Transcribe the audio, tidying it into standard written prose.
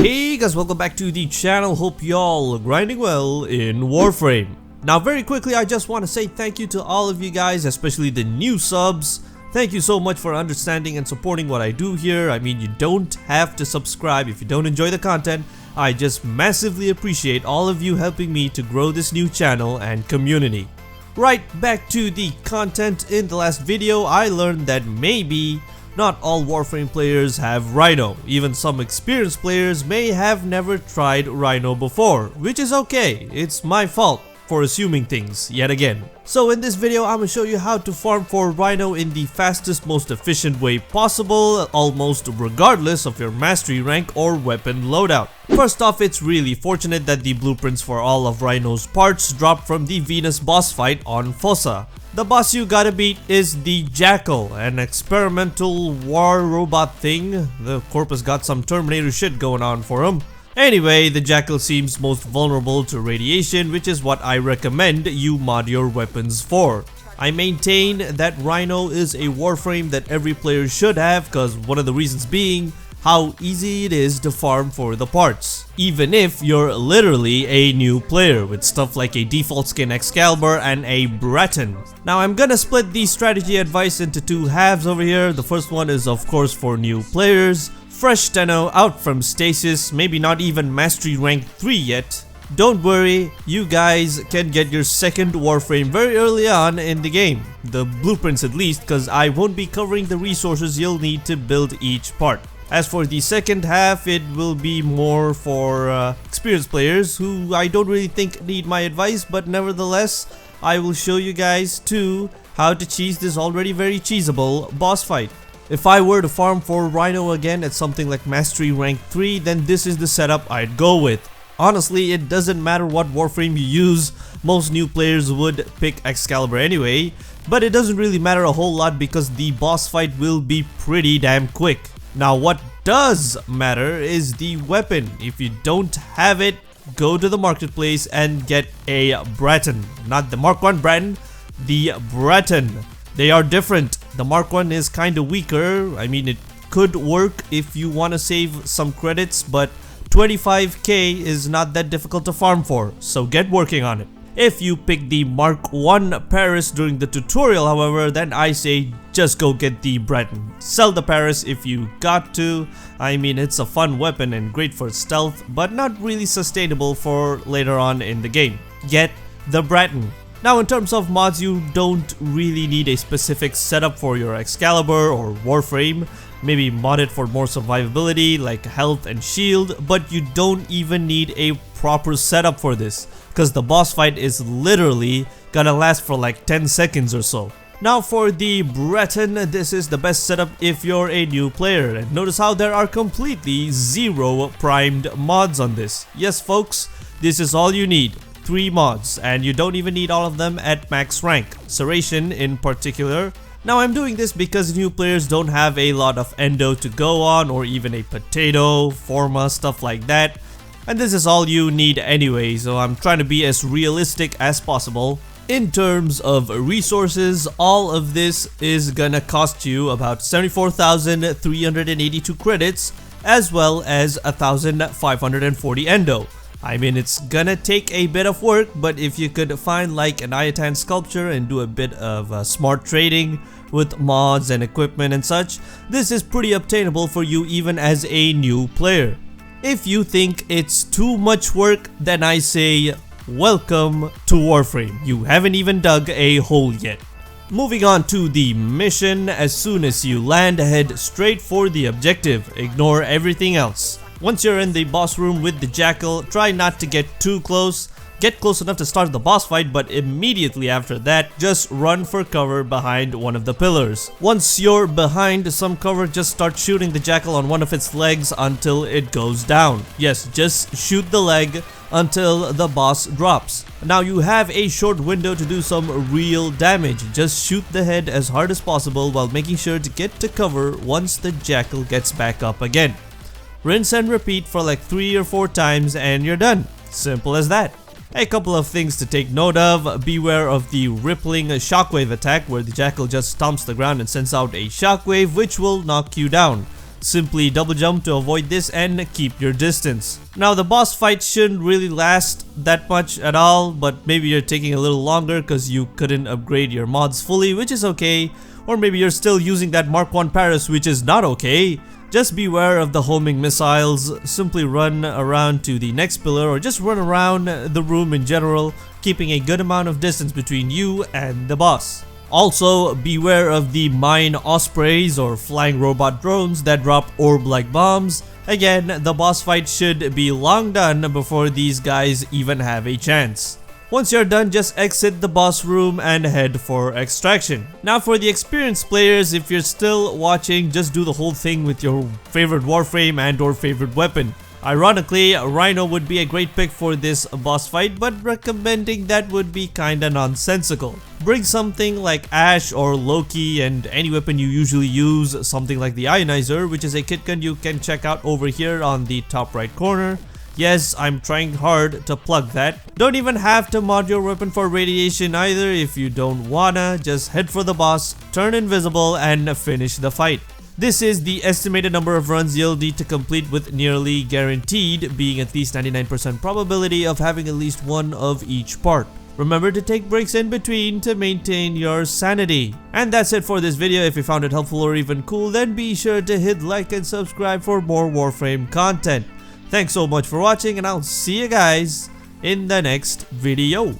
Hey guys, welcome back to the channel. Hope y'all grinding well in Warframe. Now very quickly, I just want to say thank you to all of you guys, especially the new subs. Thank you so much for understanding and supporting what I do here. I mean, you don't have to subscribe if you don't enjoy the content. I just massively appreciate all of you helping me to grow this new channel and community. Right, back to the content. In the last video, I learned that maybe not all Warframe players have RHINO. Even some experienced players may have never tried RHINO before, which is okay. It's my fault for assuming things yet again. So in this video, I'm gonna show you how to farm for RHINO in the fastest, most efficient way possible, almost regardless of your mastery rank or weapon loadout. First off, it's really fortunate that the blueprints for all of RHINO's parts dropped from the Venus boss fight on Fossa. The boss you gotta beat is the Jackal, an experimental war robot thing. The Corpus got some Terminator shit going on for him. Anyway, the Jackal seems most vulnerable to radiation, which is what I recommend you mod your weapons for. I maintain that RHINO is a Warframe that every player should have, cause one of the reasons being how easy it is to farm for the parts, even if you're literally a new player with stuff like a default skin Excalibur and a Breton. Now I'm gonna split the strategy advice into two halves over here. The first one is of course for new players, fresh steno out from stasis, maybe not even mastery rank 3 yet. Don't worry, you guys can get your second Warframe very early on in the game, the blueprints at least, cause I won't be covering the resources you'll need to build each part. As for the second half, it will be more for experienced players who I don't really think need my advice, but nevertheless, I will show you guys too how to cheese this already very cheesable boss fight. If I were to farm for RHINO again at something like Mastery Rank 3, then this is the setup I'd go with. Honestly, it doesn't matter what Warframe you use, most new players would pick Excalibur anyway, but it doesn't really matter a whole lot because the boss fight will be pretty damn quick. Now what does matter is the weapon. If you don't have it, go to the marketplace and get a Breton. Not the Mark 1 Breton, the Breton. They are different. The Mark 1 is kinda weaker. I mean, it could work if you wanna save some credits, but 25k is not that difficult to farm for, so get working on it. If you pick the Mark 1 Paris during the tutorial, however, then I say just go get the Breton. Sell the Paris if you got to. I mean, it's a fun weapon and great for stealth, but not really sustainable for later on in the game. Get the Breton. Now in terms of mods, you don't really need a specific setup for your Excalibur or Warframe. Maybe mod it for more survivability like health and shield, but you don't even need a proper setup for this, because the boss fight is literally gonna last for like 10 seconds or so. Now for the Breton, this is the best setup if you're a new player, and notice how there are completely zero primed mods on this. Yes folks, this is all you need. 3 mods, and you don't even need all of them at max rank, Serration in particular. Now I'm doing this because new players don't have a lot of endo to go on, or even a potato, forma, stuff like that. And this is all you need anyway, so I'm trying to be as realistic as possible. In terms of resources, all of this is gonna cost you about 74,382 credits, as well as 1,540 endo. I mean, it's gonna take a bit of work, but if you could find like an Ayatan sculpture and do a bit of smart trading with mods and equipment and such, this is pretty obtainable for you even as a new player. If you think it's too much work, then I say welcome to Warframe. You haven't even dug a hole yet. Moving on to the mission, as soon as you land, head straight for the objective. Ignore everything else. Once you're in the boss room with the Jackal, try not to get too close. Get close enough to start the boss fight, but immediately after that, just run for cover behind one of the pillars. Once you're behind some cover, just start shooting the Jackal on one of its legs until it goes down. Yes, just shoot the leg until the boss drops. Now you have a short window to do some real damage. Just shoot the head as hard as possible while making sure to get to cover once the Jackal gets back up again. Rinse and repeat for like 3 or 4 times and you're done. Simple as that. A couple of things to take note of. Beware of the rippling shockwave attack where the Jackal just stomps the ground and sends out a shockwave which will knock you down. simply double jump to avoid this and keep your distance. Now the boss fight shouldn't really last that much at all, but maybe you're taking a little longer because you couldn't upgrade your mods fully, which is okay. Or maybe you're still using that Mark 1 Paris, which is not okay. Just beware of the homing missiles. Simply run around to the next pillar or just run around the room in general, keeping a good amount of distance between you and the boss. Also, beware of the mine ospreys or flying robot drones that drop orb-like bombs. Again, the boss fight should be long done before these guys even have a chance. Once you're done, just exit the boss room and head for extraction. Now for the experienced players, if you're still watching, just do the whole thing with your favorite Warframe and or favorite weapon. Ironically, RHINO would be a great pick for this boss fight, but recommending that would be kinda nonsensical. Bring something like Ash or Loki and any weapon you usually use, something like the Ionizer, which is a kit gun you can check out over here on the top right corner. Yes, I'm trying hard to plug that. Don't even have to mod your weapon for radiation either if you don't wanna. Just head for the boss, turn invisible, and finish the fight. This is the estimated number of runs you'll need to complete, with nearly guaranteed being at least 99% probability of having at least one of each part. Remember to take breaks in between to maintain your sanity. And that's it for this video. If you found it helpful or even cool, then be sure to hit like and subscribe for more Warframe content. Thanks so much for watching, and I'll see you guys in the next video.